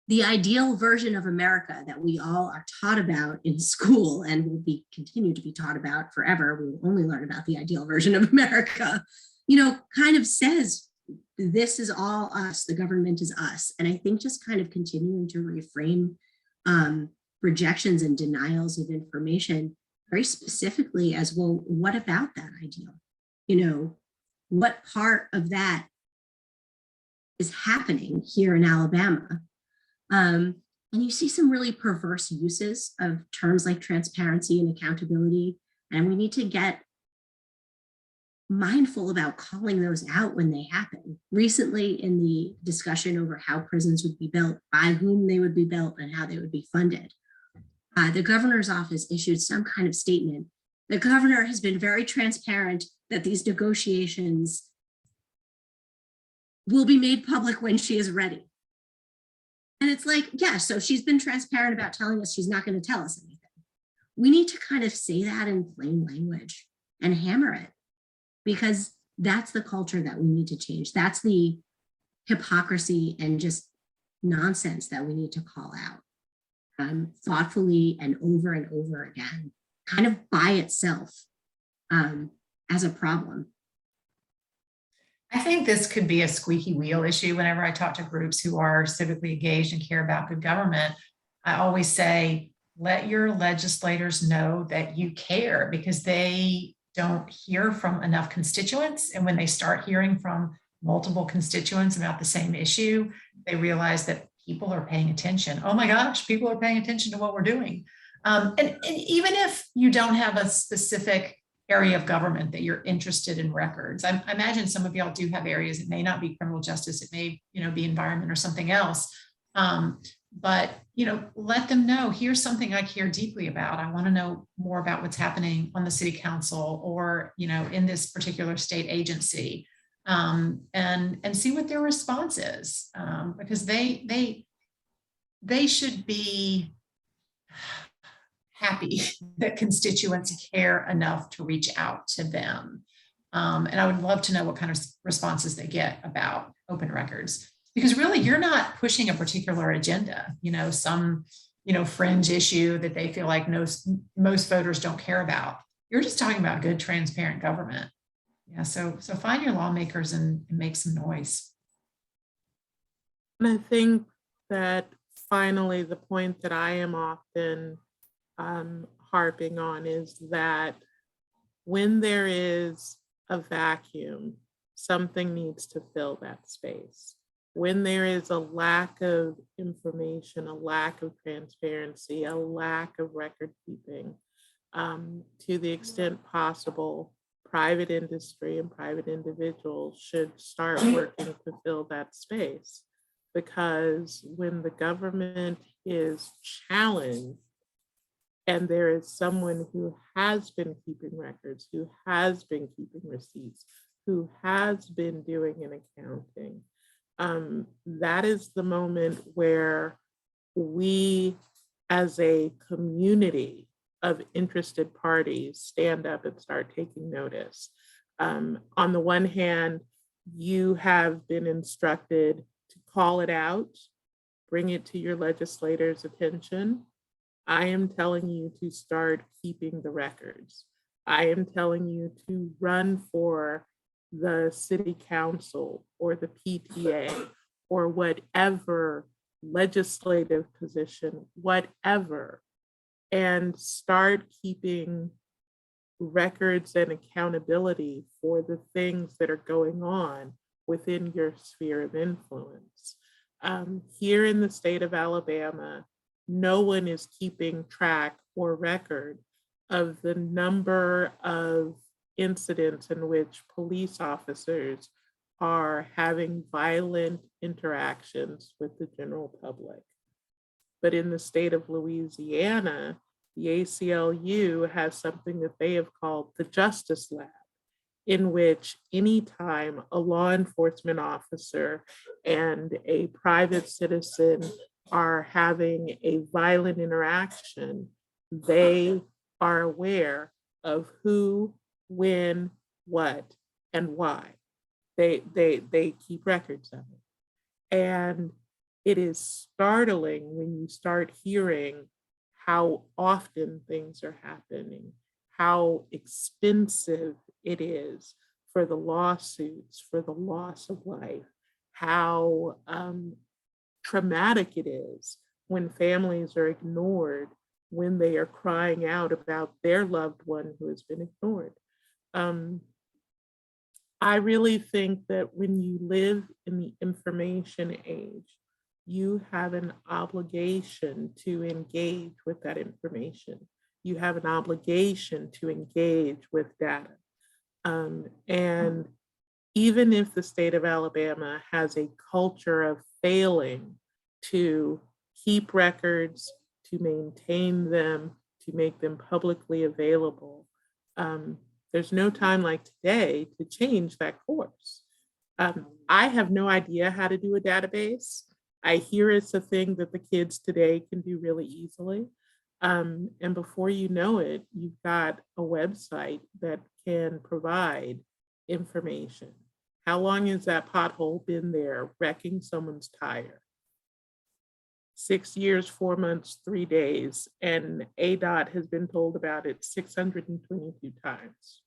the ideal version of America that we all are taught about in school and will continue to be taught about forever, we will only learn about the ideal version of America, kind of says, this is all us, the government is us. And I think just kind of continuing to reframe rejections and denials of information very specifically as, well, what about that ideal? What part of that is happening here in Alabama? And you see some really perverse uses of terms like transparency and accountability, and we need to get mindful about calling those out when they happen. Recently, in the discussion over how prisons would be built, by whom they would be built, and how they would be funded, the governor's office issued some kind of statement. The governor has been very transparent that these negotiations will be made public when she is ready. And it's like, yeah, so she's been transparent about telling us she's not going to tell us anything. We need to kind of say that in plain language and hammer it, because that's the culture that we need to change. That's the hypocrisy and just nonsense that we need to call out thoughtfully and over again, kind of by itself as a problem. I think this could be a squeaky wheel issue. Whenever I talk to groups who are civically engaged and care about good government, I always say, let your legislators know that you care, because they don't hear from enough constituents. And when they start hearing from multiple constituents about the same issue, they realize that people are paying attention. Oh my gosh, people are paying attention to what we're doing. And even if you don't have a specific area of government that you're interested in records, I imagine some of y'all do have areas. It may not be criminal justice, it may, be environment or something else. But let them know, here's something I care deeply about. I want to know more about what's happening on the city council or in this particular state agency, and see what their response is, because they should be happy that constituents care enough to reach out to them. And I would love to know what kind of responses they get about open records, because really you're not pushing a particular agenda, some, fringe issue that they feel like most voters don't care about. You're just talking about good, transparent government. Yeah. So find your lawmakers and make some noise. And I think that finally, the point that I am often harping on is that when there is a vacuum, something needs to fill that space. When there is a lack of information, a lack of transparency, a lack of record keeping, to the extent possible, private industry and private individuals should start working to fill that space. Because when the government is challenged, and there is someone who has been keeping records, who has been keeping receipts, who has been doing an accounting, that is the moment where we, as a community of interested parties, stand up and start taking notice. On the one hand, you have been instructed to call it out, bring it to your legislators' attention. I am telling you to start keeping the records. I am telling you to run for the city council or the PTA or whatever legislative position, whatever, and start keeping records and accountability for the things that are going on within your sphere of influence. Here in the state of Alabama, no one is keeping track or record of the number of incidents in which police officers are having violent interactions with the general public. But in the state of Louisiana, the ACLU has something that they have called the Justice Lab, in which anytime a law enforcement officer and a private citizen are having a violent interaction, they are aware of who, when, what, and why. They keep records of it. And it is startling when you start hearing how often things are happening, how expensive it is for the lawsuits, for the loss of life, how traumatic it is when families are ignored, when they are crying out about their loved one who has been ignored. I really think that when you live in the information age, you have an obligation to engage with that information. You have an obligation to engage with data. And even if the state of Alabama has a culture of failing to keep records, to maintain them, to make them publicly available, there's no time like today to change that course. I have no idea how to do a database. I hear it's a thing that the kids today can do really easily. And before you know it, you've got a website that can provide information. How long has that pothole been there wrecking someone's tire? 6 years, 4 months, 3 days, and ADOT has been told about it 622 times.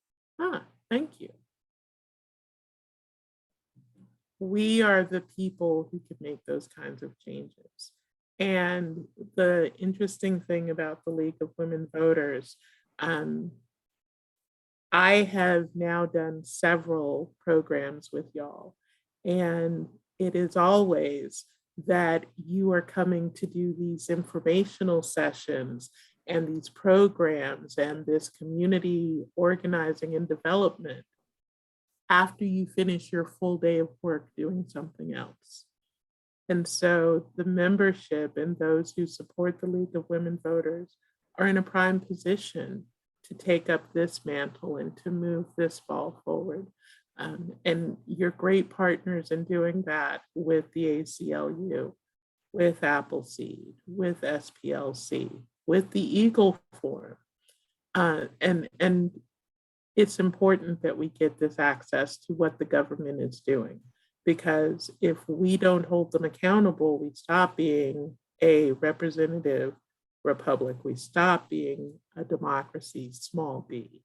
Thank you. we are the people who can make those kinds of changes. And the interesting thing about the League of Women Voters, I have now done several programs with y'all, and it is always that you are coming to do these informational sessions and these programs and this community organizing and development after you finish your full day of work doing something else. And so the membership and those who support the League of Women Voters are in a prime position to take up this mantle and to move this ball forward. And you're great partners in doing that with the ACLU, with Appleseed, with SPLC, with the Eagle Forum. And it's important that we get this access to what the government is doing, because if we don't hold them accountable, we stop being a representative republic. We stop being a democracy, small d.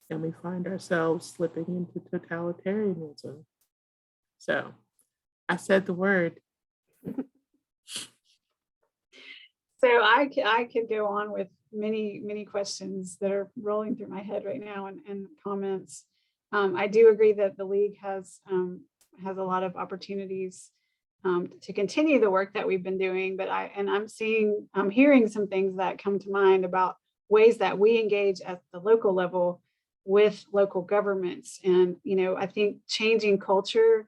And we find ourselves slipping into totalitarianism. So I said the word. So I could go on with many questions that are rolling through my head right now and comments. I do agree that the League has a lot of opportunities to continue the work that we've been doing, but I'm hearing some things that come to mind about ways that we engage at the local level with local governments. And, I think changing culture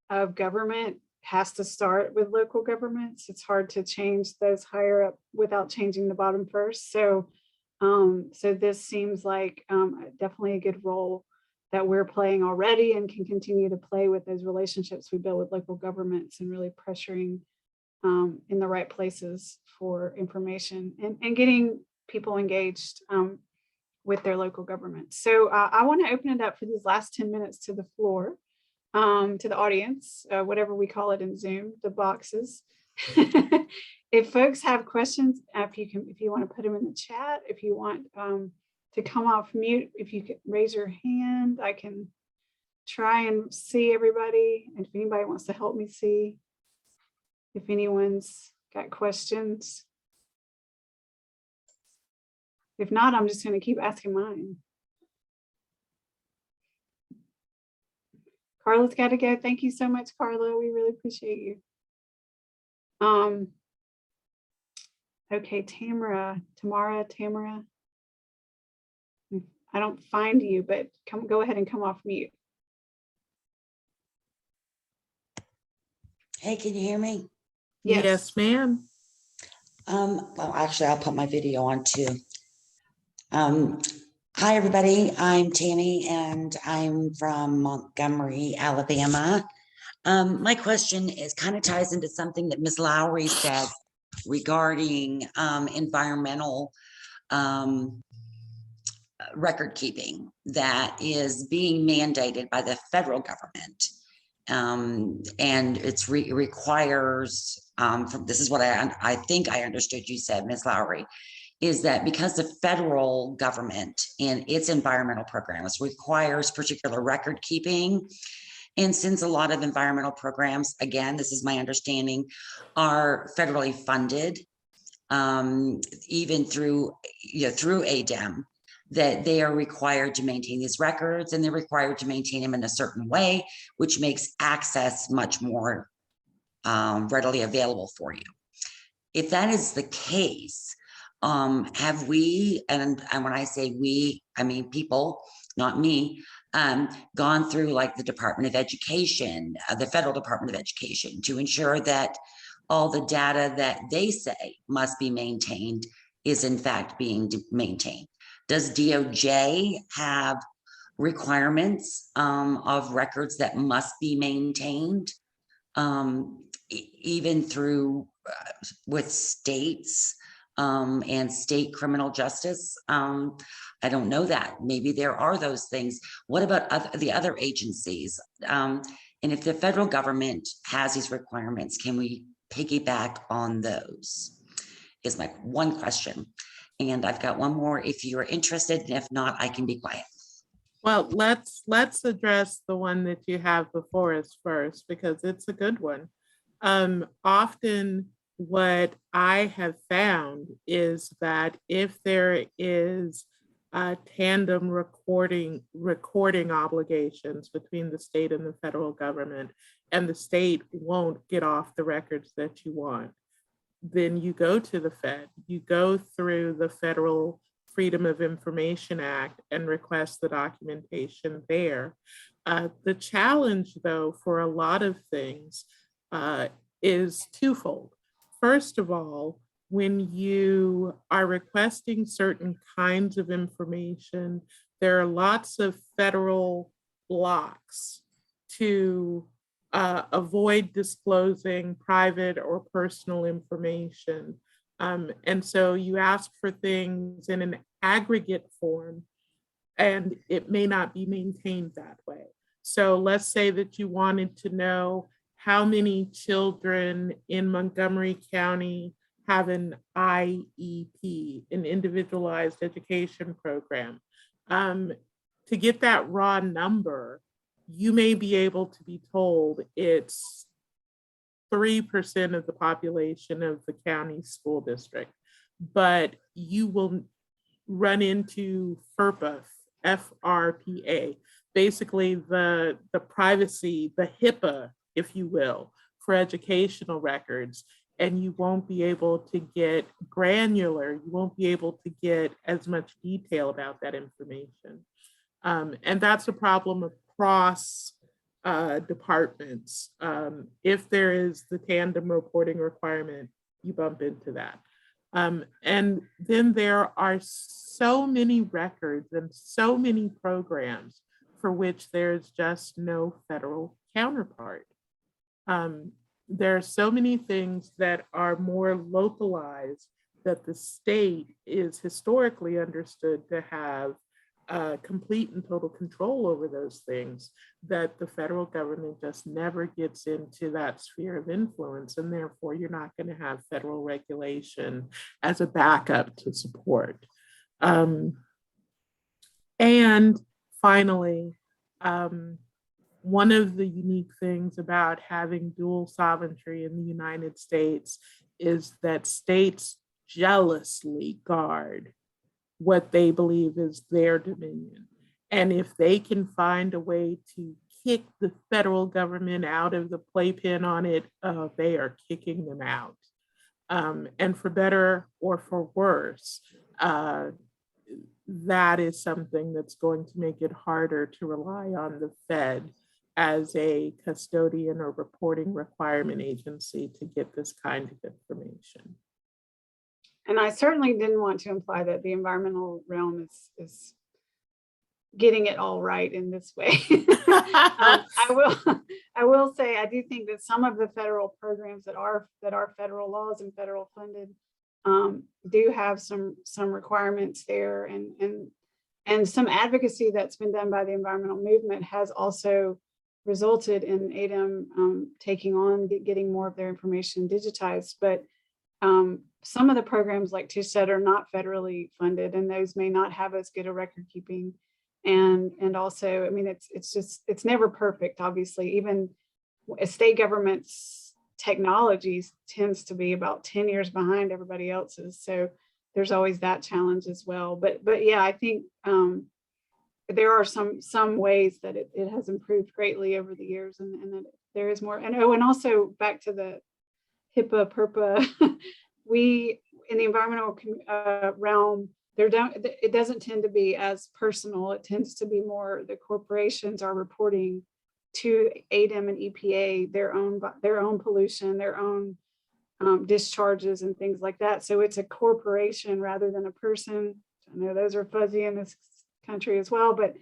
of government has to start with local governments. It's hard to change those higher up without changing the bottom first. So this seems like definitely a good role that we're playing already and can continue to play with those relationships we build with local governments and really pressuring in the right places for information and getting people engaged with their local government. So I want to open it up for these last 10 minutes to the floor, to the audience, whatever we call it in Zoom, the boxes. If folks have questions, if you want to put them in the chat, if you want to come off mute, if you could raise your hand, I can try and see everybody. And if anybody wants to help me see if anyone's got questions. If not, I'm just going to keep asking mine. Carla's got to go. Thank you so much, Carla. We really appreciate you. Okay, Tamara. I don't find you, but go ahead and come off mute. Hey, can you hear me? Yes, ma'am. Well, actually, I'll put my video on too. Hi, everybody. I'm Tammy, and I'm from Montgomery, Alabama. My question is kind of ties into something that Ms. Lowry said regarding environmental record keeping that is being mandated by the federal government. And it requires, this is what I think I understood you said, Ms. Lowry, is that because the federal government in its environmental programs requires particular record keeping, and since a lot of environmental programs, again, this is my understanding, are federally funded, even through ADEM, that they are required to maintain these records, and they're required to maintain them in a certain way, which makes access much more readily available for you. If that is the case, have we, and when I say we, I mean people, not me, gone through like the Department of Education, the Federal Department of Education, to ensure that all the data that they say must be maintained is in fact being maintained? Does DOJ have requirements of records that must be maintained, even through with states and state criminal justice? I don't know that. Maybe there are those things. What about the other agencies? And if the federal government has these requirements, can we piggyback on those? Is my one question. And I've got one more if you're interested, and if not, I can be quiet. Well, let's address the one that you have before us first, because it's a good one. Often what I have found is that if there is tandem recording obligations between the state and the federal government, and the state won't get off the records that you want, then you go to the Fed, you go through the Federal Freedom of Information Act and request the documentation there. The challenge, though, for a lot of things is twofold. First of all, when you are requesting certain kinds of information, there are lots of federal blocks to avoid disclosing private or personal information. And so you ask for things in an aggregate form, and it may not be maintained that way. So let's say that you wanted to know how many children in Montgomery County have an IEP, an individualized education program. To get that raw number, you may be able to be told it's 3% of the population of the county school district, but you will run into FERPA, FRPA, basically the privacy, the HIPAA, if you will, for educational records, and you won't be able to get granular, you won't be able to get as much detail about that information. And that's a problem across departments. If there is the tandem reporting requirement, you bump into that. And then there are so many records and so many programs for which there's just no federal counterpart. There are so many things that are more localized that the state is historically understood to have complete and total control over those things, that the federal government just never gets into that sphere of influence, and therefore you're not going to have federal regulation as a backup to support. And finally, one of the unique things about having dual sovereignty in the United States is that states jealously guard what they believe is their dominion. And if they can find a way to kick the federal government out of the playpen on it, they are kicking them out. And for better or for worse, that is something that's going to make it harder to rely on the Fed as a custodian or reporting requirement agency to get this kind of information. And I certainly didn't want to imply that the environmental realm is getting it all right in this way. I will say, I do think that some of the federal programs that are federal laws and federal funded do have some requirements there, and some advocacy that's been done by the environmental movement has also resulted in ADEM taking on getting more of their information digitized. But some of the programs, like Tish said, are not federally funded, and those may not have as good a record keeping. And also, I mean, it's never perfect, obviously. Even a state government's technologies tends to be about 10 years behind everybody else's. So there's always that challenge as well. But yeah, I think there are some ways that it has improved greatly over the years, and that there is more. And also back to the HIPAA, PURPA, we in the environmental realm, it doesn't tend to be as personal. It tends to be more the corporations are reporting to ADEM and EPA their own pollution, their own discharges and things like that. So it's a corporation rather than a person. I know those are fuzzy in this country as well, but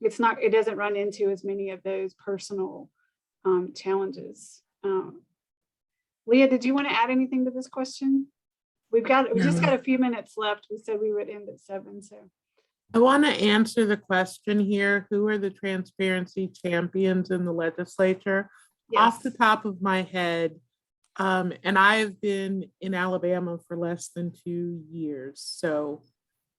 it doesn't run into as many of those personal challenges. Leah, did you want to add anything to this question? We just got a few minutes left. We said we would end at 7. So I want to answer the question here. Who are the transparency champions in the legislature? yes. Off the top of my head, and I've been in Alabama for less than 2 years. So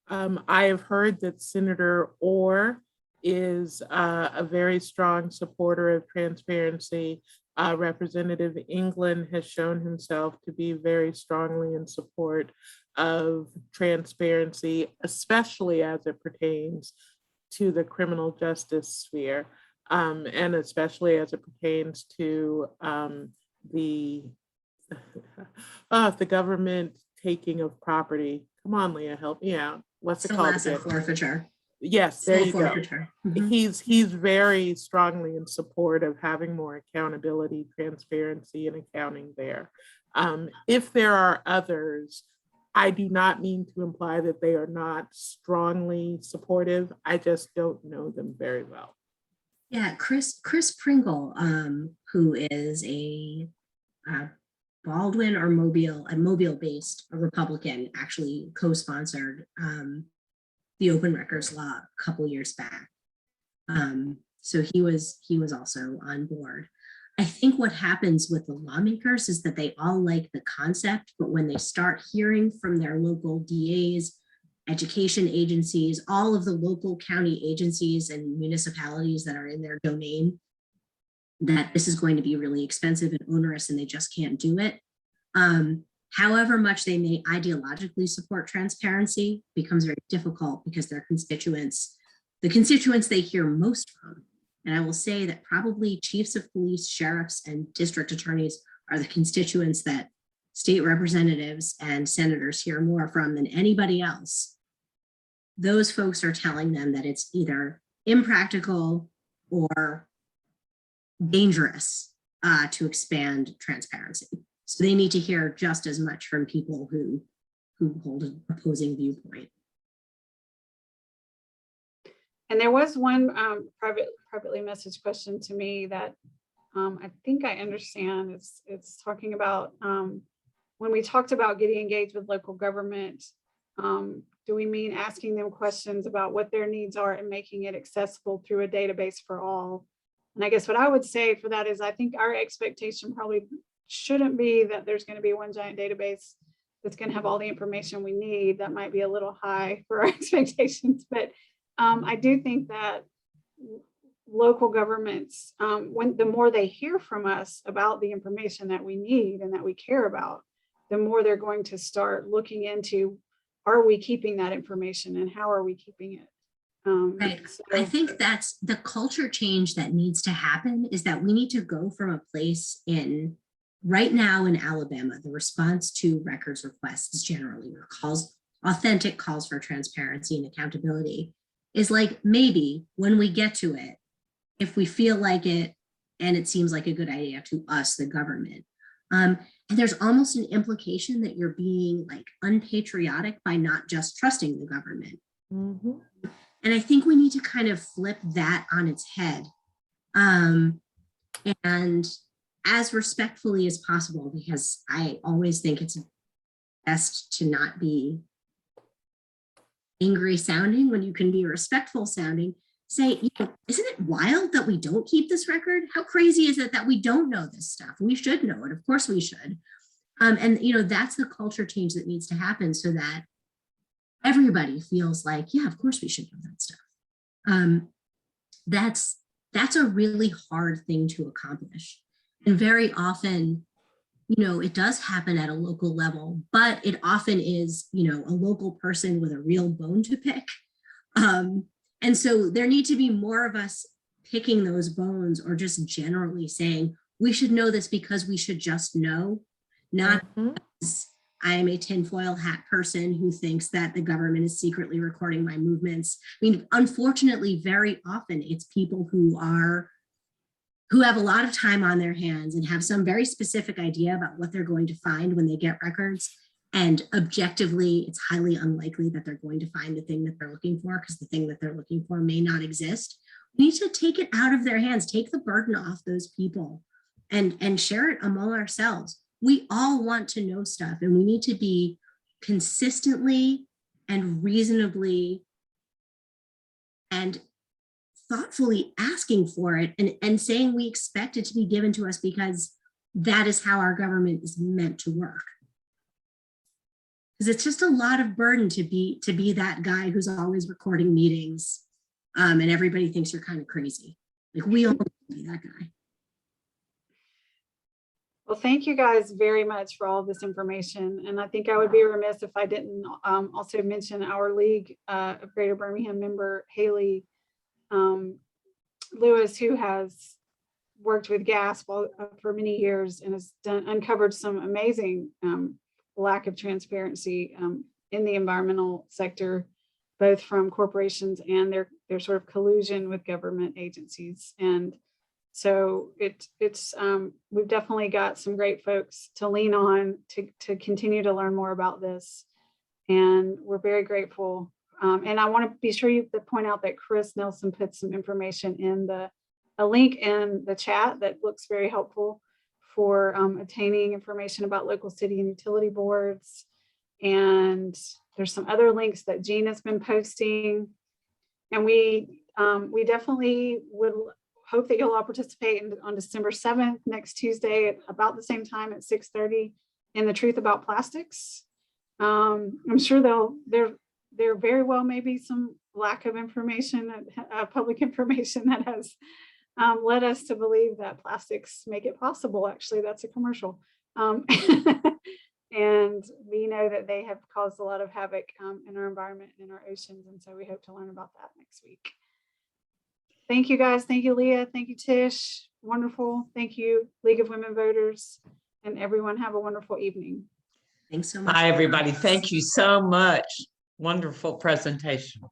I have heard that Senator Orr is a very strong supporter of transparency. Representative England has shown himself to be very strongly in support of transparency, especially as it pertains to the criminal justice sphere, and especially as it pertains to the government taking of property. Come on, Leah, help me out. What's it called again? Forfeiture. Yes, there you go. Forfeiture. Mhm. He's very strongly in support of having more accountability, transparency, and accounting there. If there are others, I do not mean to imply that they are not strongly supportive. I just don't know them very well. Yeah, Chris Pringle, who is a Baldwin or Mobile-based Republican, actually co-sponsored the open records law a couple years back. So he was also on board. I think what happens with the lawmakers is that they all like the concept, but when they start hearing from their local DAs, education agencies, all of the local county agencies and municipalities that are in their domain, that this is going to be really expensive and onerous and they just can't do it. However much they may ideologically support transparency, becomes very difficult because their constituents, the constituents they hear most from, and I will say that probably chiefs of police, sheriffs, and district attorneys are the constituents that state representatives and senators hear more from than anybody else. Those folks are telling them that it's either impractical or dangerous to expand transparency. So they need to hear just as much from people who hold an opposing viewpoint. And there was one privately messaged question to me that I think I understand. It's talking about when we talked about getting engaged with local government, do we mean asking them questions about what their needs are and making it accessible through a database for all? And I guess what I would say for that is I think our expectation probably shouldn't be that there's going to be one giant database that's going to have all the information we need. That might be a little high for our expectations, but I do think that local governments, when the more they hear from us about the information that we need and that we care about, the more they're going to start looking into, are we keeping that information and how are we keeping it? Right. So I think that's the culture change that needs to happen, is that we need to go from a place in right now in Alabama, the response to records requests is generally authentic calls for transparency and accountability is like, maybe when we get to it, if we feel like it and it seems like a good idea to us, the government. And there's almost an implication that you're being like unpatriotic by not just trusting the government. Mm-hmm. And I think we need to kind of flip that on its head. And as respectfully as possible, because I always think it's best to not be angry sounding when you can be respectful sounding, say, isn't it wild that we don't keep this record? How crazy is it that we don't know this stuff? We should know it. Of course we should. And that's the culture change that needs to happen so that everybody feels like, yeah, of course we should know that stuff. That's a really hard thing to accomplish. And very often, it does happen at a local level, but it often is, a local person with a real bone to pick. And so there need to be more of us picking those bones, or just generally saying, we should know this because we should just know, not because I am a tinfoil hat person who thinks that the government is secretly recording my movements. I mean, unfortunately, very often it's people who have a lot of time on their hands and have some very specific idea about what they're going to find when they get records. And objectively, it's highly unlikely that they're going to find the thing that they're looking for, because the thing that they're looking for may not exist. We need to take it out of their hands, take the burden off those people and share it among ourselves. We all want to know stuff, and we need to be consistently and reasonably and thoughtfully asking for it and saying we expect it to be given to us because that is how our government is meant to work. Because it's just a lot of burden to be that guy who's always recording meetings and everybody thinks you're kind of crazy. Like, we all want to be that guy. Well, thank you guys very much for all of this information. And I think I would be remiss if I didn't also mention our League of Greater Birmingham member, Haley Lewis, who has worked with GASP for many years and has uncovered some amazing lack of transparency in the environmental sector, both from corporations and their sort of collusion with government agencies. And so we've definitely got some great folks to lean on to continue to learn more about this. And we're very grateful. And I want to be sure to point out that Chris Nelson put some information in a link in the chat that looks very helpful for obtaining information about local city and utility boards. And there's some other links that Jean has been posting. And we definitely would hope that you'll all participate on December 7th, next Tuesday, at about the same time at 6:30 in the Truth About Plastics. I'm sure there very well may be some lack of information, public information that has led us to believe that plastics make it possible. Actually, that's a commercial. And we know that they have caused a lot of havoc in our environment and in our oceans. And so we hope to learn about that next week. Thank you guys. Thank you, Leah. Thank you, Tish. Wonderful. Thank you, League of Women Voters, and everyone have a wonderful evening. Thanks so much. Bye, everybody. Thank you so much. Wonderful presentation.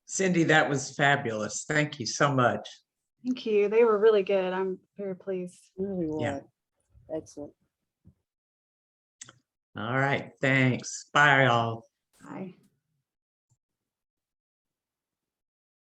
Cindy, that was fabulous. Thank you so much. Thank you. They were really good. I'm very pleased. Really was. Yeah. Excellent. All right. Thanks. Bye, all. Bye.